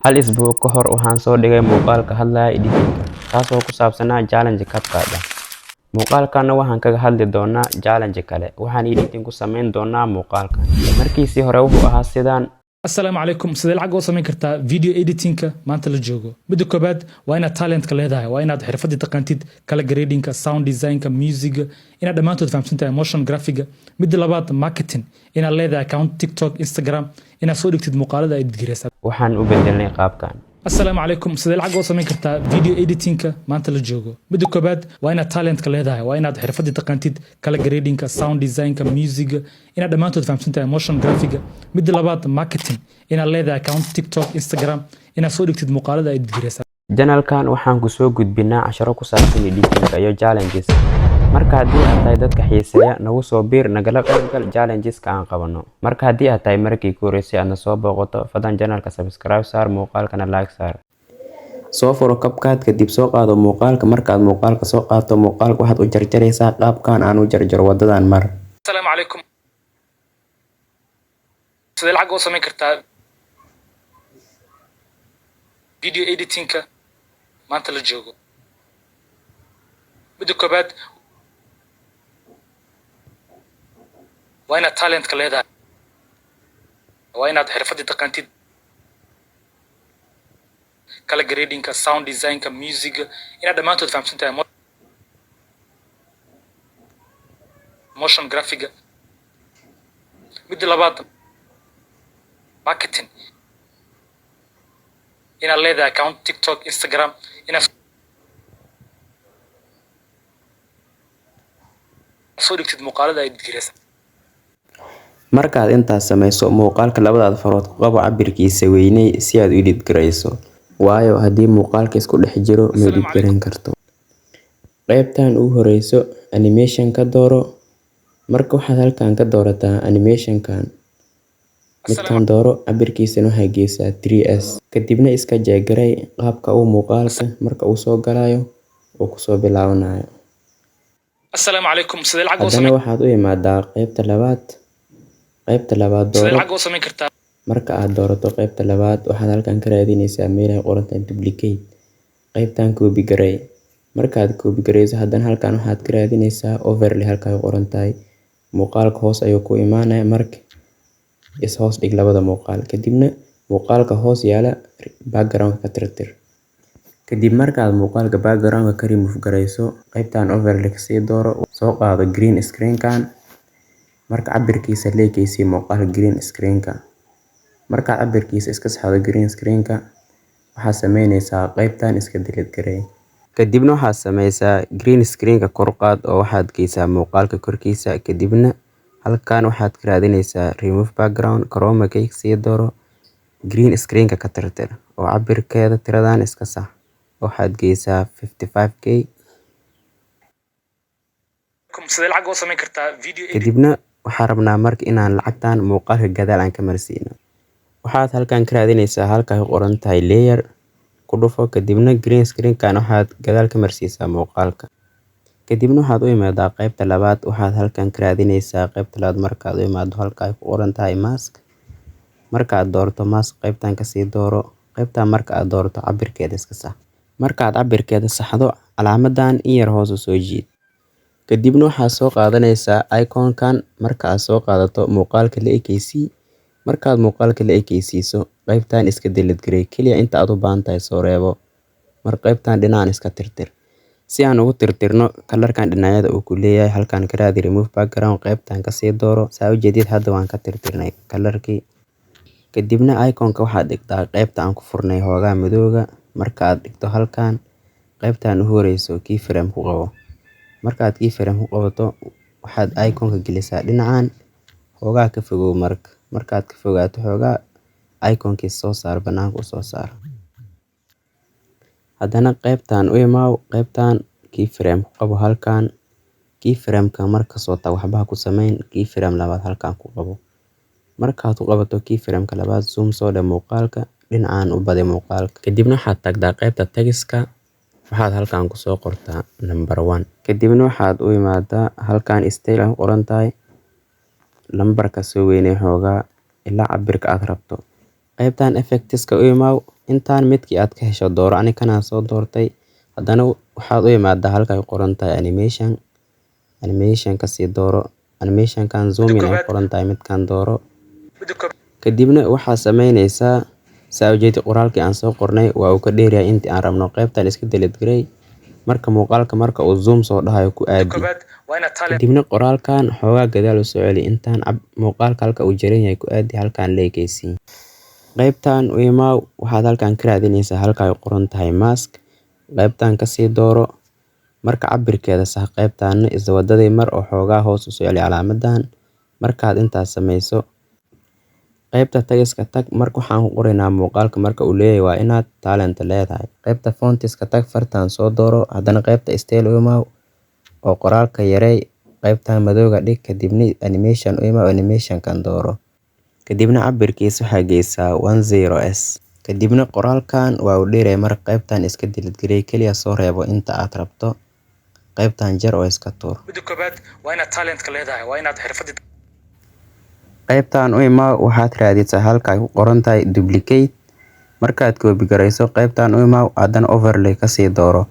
Hal isbuuc ka hor waxaan soo dhigay muuqaal ka hadlaya editing-ka, kaasoo ku saabsanaa challenge CapCut ah. Muuqaalkana waxaan kaga hadli doonaa challenge kale. Waxaan editing ku samayn doonaa muuqaalka. Markiisii hore wuxuu ahaa sidaan. Assalaamu calaykum. Sidee lacag u samayn kartaa video editing-ka maanta la joogo? Midda koobaad waa inaad talent-ka leedahay, waa inaad xirfad taqaantid, kala grading-ka, sound design-ka, music-ga, inaad dhammaantood fahamsantahay motion graphic-ga. Midda labaad marketing, inaad leedahay account TikTok, Instagram, inaad soo dhigtid muuqaalada aad edgareysa. Waxaan u bedelnay qaabkan. Assalaamu calaykum. Sidee lacag u samayn kartaa video editing-ka maanta la joogo? Midda koobaad waa inaad talent-ka leedahay, waa inaad xirfad taqaantid, kala grading-ka, sound design-ka, music-ga, inaad dhammaantood fahamsantahay motion graphic-ga. Midda labaad marketing, inaad leedahay account TikTok, Instagram, inaad soo dhigtid muuqaalada aad edgareysa. Channel-kan waxaan ku soo gudbinaa casharo ku saabsan editing-ka iyo challenges. Marka haddii aad tahay dadka xiiseeya, nagu soo biir nagala qaybgal challenges-ka aan qabano. Marka haddii aad tahay markii ku horeysay aadna soo booqato, fadlan channel-ka subscribe saar, muuqaalkana like saar. Soo furo CapCut kadib soo qaado muuqaalka. Markaad muuqaalka soo qaato, muuqaalka waxaad u jarjaraysaa qaabkan aan u jarjaro wadadan mar. Assalaamu calaykum. Sidee lacag u samayn kartaa video editing-ka maanta la joogo? Midda koobaad waa inaad talent-ka leedahay, waa inaad xirfad taqaantid, kala grading-ka, sound design-ka, music-ga, inaad dhammaantood fahamsantahay motion graphic-ga. Midda labaad marketing, inaad leedahay account TikTok, Instagram, inaad soo dhigtid muuqaalada aad edgareysa. Markaad intaas samayso, muuqaalka labadaad farood ku qabo cabirkiisa weynay si aad u edit gareyso. Waayo haddii muuqaalka isku dhex jiro ma edit gareyn karto. Qaybtan ugu horeyso animation ka dooro. Marka waxaad halkan ka doorataa animation-kan. Midkaan dooro cabirkiisana waxaa geysaa 3s. Kadibna iska jeegaray qaabka uu muuqaalka marka uu soo galayo oo ku soo bilaabanayo. Assalaamu calaykum. Sidee lacag u Haddana waxaad u imaadaa qaybta labaad. Qaybta labaad dooro. lacag u samayn kartaa? Marka aad doorato qaybta labaad, waxaad halkan ka raadinaysaa meel ay qoran tahay duplicate. Qaybtan copy garay. Markaad copy gareyso, haddana halkan waxaad ka raadinaysaa overlay halka ay qoran tahay. Muuqaalka hoos ayuu ku imaanaya marka is hoos dhig labada muuqaal. Kadibna muuqaalka hoos yaala background-ka ka tirtir. Kadib markaad muuqaalka background-ka ka remove gareyso, qaybtan overlay ka sii dooro. Soo qaado green screen-kan. Marka cabirkiisa leekaysi muuqaalka green screen-ka. Marka cabirkiisa iska saxdo green screen-ka, waxaad sameynaysaa qaybtan iska delete gareey. Kadibna waxaad sameysaa green screen-ka kor qaad oo waxaad geysaa muuqaalka korkiisa. Kadibna halkan waxaad ka raadinaysaa remove background, chroma key sii dooro. Green screen-ka ka tirtir oo cabirkeeda tiradan iska sax. Waxaad geysaa 55k. Sidee lacag u samayn kartaa video editing? Kadibna waxaan rabnaa marka inaan lacagtan muuqaalka gadaal aan ka marsiino. Waxaad halkan ka raadinaysaa halka ay qoran tahay layer ku dhufo. Kadibna green screen-kan waxaad gadaal ka marsiisaa muuqaalka. Kadibna waxaad u imaadaa qaybta labaad. Waxaad halkan ka raadinaysaa qaybta labaad. Markaad u imaado halka ay qoran tahay mask. Markaad doorto mask, qaybtan ka sii dooro. Qaybtan marka aad doorto cabirkeeda iska sax. Markaad cabirkeeda saxdo, calaamadan in yar hoos u soo jiid. Kadibna waxaad soo qaadanaysaa icon-kan. Marka aad soo qaadato muuqaalka la ekaysi. Markaad muuqaalka la ekaysiiso, qaybtan iska delete gareey. Kaliya inta aad u baahan tahay soo reebo. Mar qaybtan dhinacaan iska tirtir. Si aan ugu tirtirno kalarkan dhinacyada uu ku leeyahay, halkan ka raadi remove background, qaybtan ka sii dooro. Saa u jeedid hadda waan ka tirtirnay kalarkii. Kadibna icon-ka waxaad dhigtaa qaybta aan ku furnay hoogaa madowga. Marka aad dhigto halkan, qaybtan u horeyso keyframe ku qabo. Markaad keyframe ku qabato, waxaad icon-ka gelisaa dhinacaan hoogaa ka fogow. Markaad ka fogaato hoogaa, icon-kii soo saar banaanka u soo saar. Haddana qaybtan u imaaw. Qaybtan keyframe ku qabo halkan. Keyframe-ka marka soo tag waxba ku sameyn. Keyframe labaad halkan ku qabo. Markaad ku qabato keyframe-ka labaad, zoom soo dheh muuqaalka dhinacaan u badi muuqaalka. Kadibna waxaad tagtaa qaybta text-ka. Waxaad halkan ku soo qortaa number 1. Kadibna waxaad u imaadaa halkan style ay qoran tahay. Lambarka soo weynay hoogaa ilaa cabirka aad rabto. Qaybtan effects-ka u imaaw. intaan midkii aad ka hesho dooro. Ani kanaan soo doortay. Haddana waxaad u imaadaa halka ay qoran tahay animation ka sii dooro. Animation kan zoom in ay qoran tahay midkaan dooro. Kadibna waxaa sameynaysaa ujeedii qoraalkii aan soo qornay waa uu ka dheeryahay intii aan rabno. Qaybtan iska delete garay. Marka muuqaalka marka uu zoom soo dhahayo ku aadi. Kadibna qoraalkan xoogaa gadaal u soo celi intaan muuqaalka halka uu jaran yahay ku aadi halkaan leekaysiin. Qaybtan u imaaw waxaad halkaan ka raadinaysaa halka ay qoran tahay mask. Qaybtan ka sii dooro. Marka cabirkeeda sax qaybtan isla wadadii mar oo xoogaa hoos u soo celi calaamadan. Markaad intaas samayso qaybta tagiska tag. Marka waxaan ku qoraynaa muuqaalka marka uu leeyahay waa inaad talent leedahay. Qaybta fontiska tag fartaan soo dooro. Haddana qaybta style u imaaw oo qoraalka yareey. Qaybtan madowga dhig. Kadibna animation u imaaw animation kan dooro. Kadibna cabirkiisa waxaa geysaa 10s. Kadibna qoraalkan waa uu dheeray marka qaybtan iska delete garay kaliya soo reebo inta aad rabto. Qaybtan jar oo iska tuur. waa inaad talentka leedahay, waa inaad xirfadii Qaybtan u imaaw waxaad raadinaysaa halka ay ku qoran tahay duplicate. Markaad copy garayso qaybtan u imaaw haddana overlay ka sii dooro.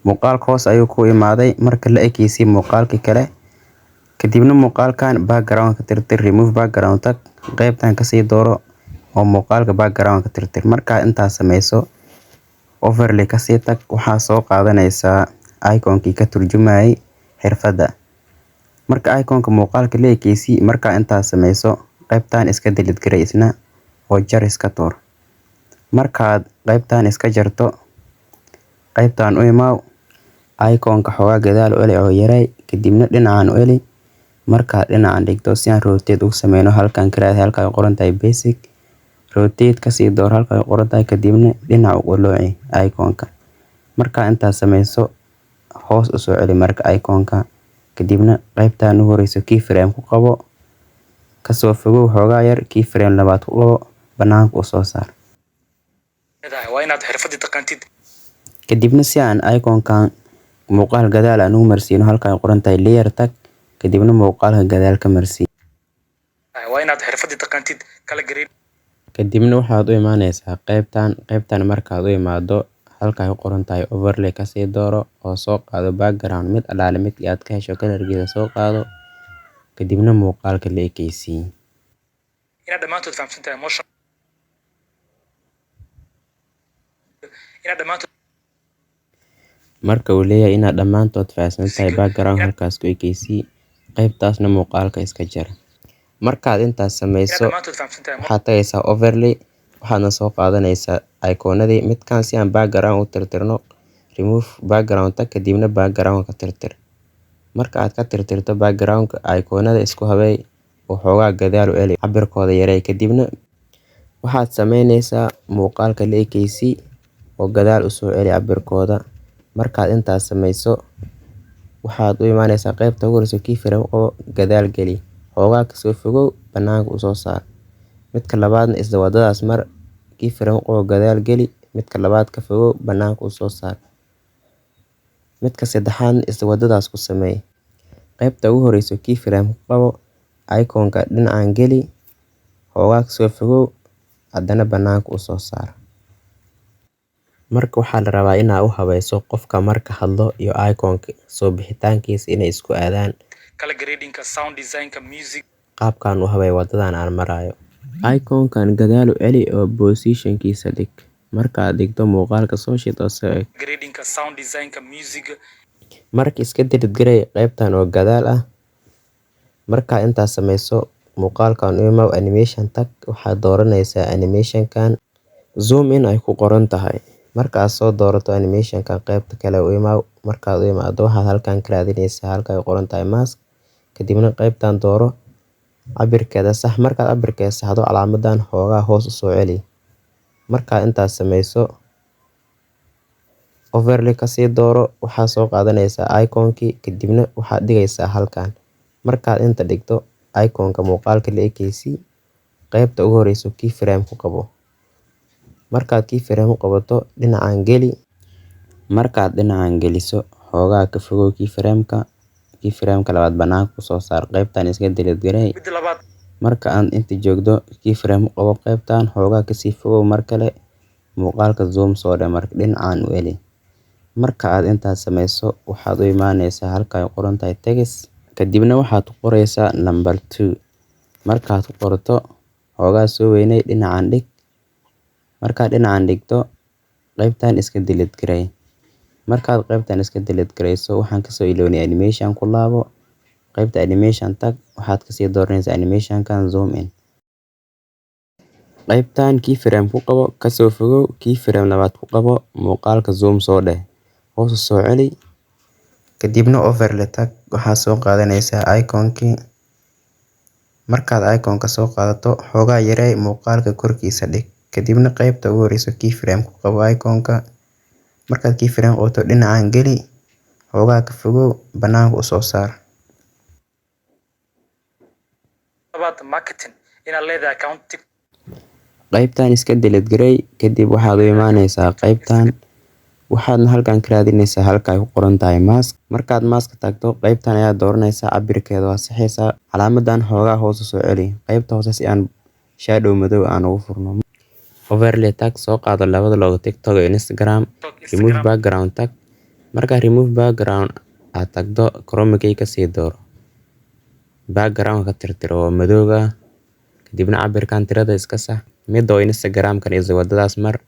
Muuqaalka hoos ayuu ku imaaday marka la ekaysi muuqaalkii kale. Kadibna muuqaalkan background ka tirtir remove background tag. Qaybtan ka sii dooro oo muuqaalka background ka tirtir. Marka intaas samayso overlay ka sii tag. Waxaa soo qaadanaysaa icon-kii ka turjumayay xirfadda. Marka icon-ka muuqaalka la ekaysi marka intaas samayso qaybtan iska delete garay isna oo jar iska tuur. Markaad qaybtan iska jarto qaybtan u imaaw icon-ka xoogaa gadaal u celi oo yaray. Kadibna dhinacaan u celi. Markaad dhinacaan dhigto si aan rotate ugu sameyno halkaan ka raadi halka ay qoran tahay basic. Rotate ka sii door halka ay qoran tahay kadibna dhinac u qallooci icon-ka. Marka intaas samayso hoos u soo celi marka icon-ka. Kadibna qaybtan u horeyso keyframe ku qabo. Ka soo fogow xoogaa yar keyframe labaad ku qabo banaanka u soo saar. waa inaad xirfadii taqaantid. Kadibna si aan icon-kan muuqaal gadaal aan ugu marsiino halka ay qoran tahay layer tag. Kadibna muuqaalka gadaal ka marsii. waa inaad xirfadii taqaantid kala grade. Kadibna waxaad u imaanaysaa qaybtan markaad u imaado halka ay qoran tahay overlay ka sii dooro oo soo qaado background mid alaale midkii aad ka hesho kalarkiisa soo qaado. Kadibna muuqaalka la ekaysiin. inaad dhammaantood fahamsantahay emotion. inaad dhammaantood Marka uu leeyahay inaad dhammaantood fahamsantahay background halkaas ku ekaysi. Qaybtaasna muuqaalka iska jar. Markaad intaas samayso waxaad tagaysaa overlay. Waxaadna soo qaadanaysaa iconadii midkaan si aan background u tirtirno. Remove background tag kadibna background ka tirtir. Marka aad ka tirtirto background-ka iconada isku habeey oo xoogaa gadaal u celi cabirkooda yaray. Kadibna waxaad sameynaysaa muuqaalka la ekaysi oo gadaal u soo celi cabirkooda. Markaad intaas samayso waxaad u imaanaysaa qaybta ugu horeyso keyframe u qabo gadaal geli. Xoogaa ka soo fogow banaanka u soo saar. Midka labaadna isla wadadaas mar keyframe u qabo gadaal geli. Midka labaad ka fogow banaanka u soo saar. Midka saddexaadna isla wadadaas ku sameey. Qaybta ugu horeyso keyframe ku qabo icon-ka dhinacaan geli. Xoogaa ka soo fogow haddana banaanka u soo saar. Marka waxaa la rabaa inaad u habayso qofka marka hadlo iyo icon-ka soo bixitaankiisa inay isku aadaan. kala gradingka, sound designka, music. Qaabkan u habay wadadan aan marayo. Icon-kan gadaal u celi oo position-kiisa dhig. Markaad dhigto muuqaalka soo shid oo soo eg. gradingka, sound designka, music. Marka iska delete garay qaybtan oo gadaal ah. Marka intaas samayso muuqaalkan u imaaw animation tag. Waxaad dooranaysaa animation-kan zoom in ay ku qoran tahay. Markaad soo doorato animation-kan qaybta kale u imaaw. Markaad u imaado waxaad halkaan ka raadinaysaa halka ay qoran tahay mask. Kadibna qaybtan dooro cabirkeeda sax. Markaad cabirkeeda saxdo calaamadan xoogaa hoos u soo celi. Markaad intaas samayso overlay ka sii dooro. Waxaad soo qaadanaysaa icon-kii kadibna waxaad dhigaysaa halkaan. Markaad inta dhigto icon-ka muuqaalka la ekaysi qaybta ugu horeyso keyframe ku qabo. Markaad keyframe u qabato dhinacaan geli. Markaad dhinacaan geliso xoogaa ka fogow keyframe-ka labaad banaanka u soo saar. Qaybtan iska delete garay. Marka aan inta joogdo keyframe u qabo qaybtan xoogaa ka sii fogow mar kale. muuqaalka zoom soo dheh marka dhinacaan u eli. Marka aad intaas sameyso waxaad u imaanaysaa halka ay qoran tahay text kadibna waxaad ku qoraysaa number 2. Markaad ku qorto hoogaa soo weynay dhinacaan dhig. Markaad dhinacaan dhigto qaybtan iska delete garay. Markaad qaybtan iska delete garayso waxaan ka soo ilownay animation ku laabo. Qaybta animation tag waxaad ka sii dooranaysaa animation kan zoom in. Qaybtan keyframe ku qabo ka soo fogow keyframe labaad ku qabo muuqaalka zoom soo dheh. Hoos u soo celi kadibna overlay tag waxaad soo qaadanaysaa icon-kii. Markaad icon-ka soo qaadato hoogaa yaray muuqaalka korkiisa dhig kadibna qaybta ugu horeyso keyframe ku qabo icon-ka. Markaad keyframe qoto dhinacaan geli hoogaa ka fogow banaanka u soo saar. marketing inaad leedahay account qaybtan iska delete garay kadib waxaad u imaanaysaa qaybtan waxaadna halkan ka raadinaysaa halka ay ku qoran tahay mask. Markaad mask tagto qaybtan ayaa dooranaysaa cabirkeeda waa saxaysaa calaamadan hoogaa hoos u soo celi qaybta hoose si aan shadow madow aan ugu furno. Overlay tag soo qaado labada logo TikTok iyo Instagram. Remove background tag. Marka remove background aad tagdo chroma key ka sii dooro. Background ka tirtiro oo madowga kadibna cabirkan tirada iska sax. Mid oo Instagram kan iyo wadadaas mar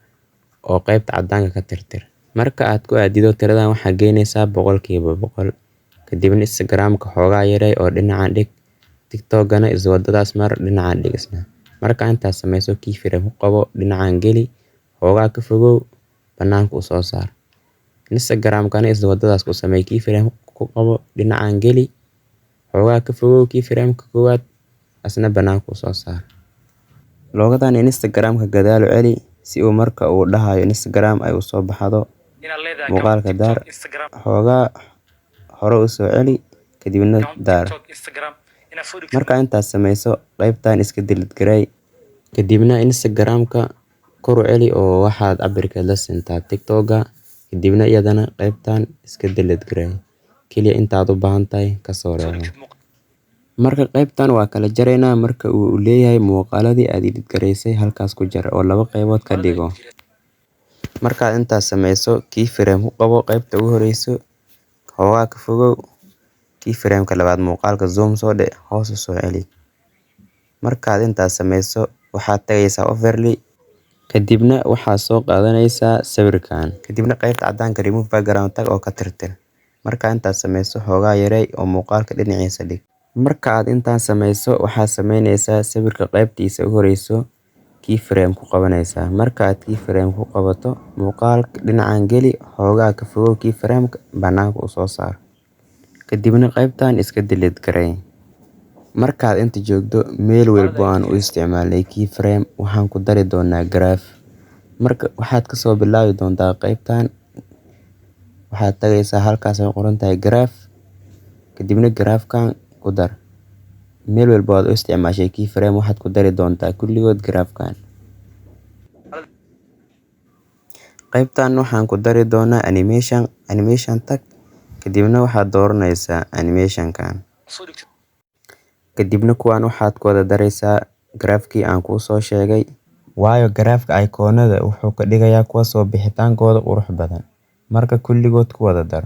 oo qaybta cadaanka ka tirtir. Marka aad ku aadido tiradan waxaa geynaysaa 100%. Kadibna Instagram ka hoogaa yaray oo dhinacaan dhig. TikTok-gana iyo wadadaas mar dhinacaan dhig isna. Marka intaas sameyso keyframe ku qabo dhinacaan geli hoogaa ka fogow banaanka u soo saar. Instagram-kana iyo wadadaas ku sameey keyframe ku qabo dhinacaan geli hoogaa ka fogow keyframe-ka koowaad asna banaanka u soo saar. Logadan Instagram-ka gadaal u celi si uu marka uu dhahayo Instagram ay u soo baxdo muuqaalka daar hoogaa hore u soo celi kadibna daar. Marka intaas sameyso qaybtan iska delete garay kadibna Instagram-ka kor u celi oo waxaad cabirkeed la sintaa TikTok-ga kadibna iyadana qaybtan iska delete garay kaliya intaad u baahan tahay ka soo reebo. Marka qaybtan waa kala jaraynaa marka uu leeyahay muuqaaladii aad edit garaysay halkaas ku jar oo laba qaybood ka dhigo. Markaad intaas sameyso keyframe ku qabo qaybta ugu horeyso hoogaa ka fogow keyframe-ka labaad muuqaalka zoom soo dheh hoos u soo celi. Markaad intaas sameyso waxaad tagaysaa overlay kadibna waxaad soo qaadanaysaa sawirkan kadibna qaybta cadaanka remove background tag oo ka tirtir. Marka intaas sameyso hoogaa yaray oo muuqaalka dhinaciisa dhig. Marka aad intaan sameyso waxaad sameynaysaa sawirka qaybtiisa ugu horeyso keyframe ku qabanaysaa. Marka aad keyframe ku qabato muuqaalka dhinacaan geli hoogaa ka fogow keyframe-ka banaanka u soo saar. Kadibna qaybtan iska delete garay. Markaad inta joogto meel walbo aan u isticmaalay keyframe waxaan ku dari doonaa graph. Marka waxaad ka soo bilaabi doontaa qaybtan waxaad tagaysaa halkaas ay qoran tahay graph kadibna graph-kan ku dar. Meel walbo aad u isticmaashay keyframe waxaad ku dari doontaa kulligood graph-kan. Qaybtan waxaan ku dari doonaa animation tag kadibna waxaad dooranaysaa animation kan. Kadibna kuwan waxaad ku wada daraysaa graph-kii aan kuu soo sheegay waayo graph-ka icon-nada wuxuu ka dhigayaa kuwa soo bixitaankooda qurux badan. Marka kulligood ku wada dar.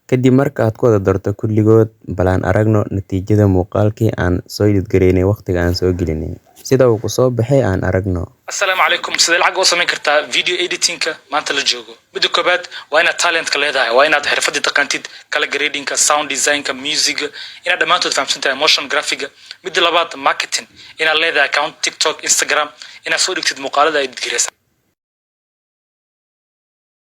Kadib marka aad ku wada darto kulligood balaan aragno natiijada muuqaalkii aan soo edit garaynay waqtiga aan soo gelinay. Sida uu ku soo baxay aan aragno. Assalaamu calaykum sidee lacag u samayn kartaa video editing-ka maanta la joogo. Midda koobaad waa inaad talent-ka leedahay waa inaad xirfadii taqaantid kala grading-ka sound design-ka music inaad dhammaantood fahamsan tahay motion graphic. Midda labaad marketing inaad leedahay account TikTok Instagram inaad soo dhigtid muuqaalada edit garaysa.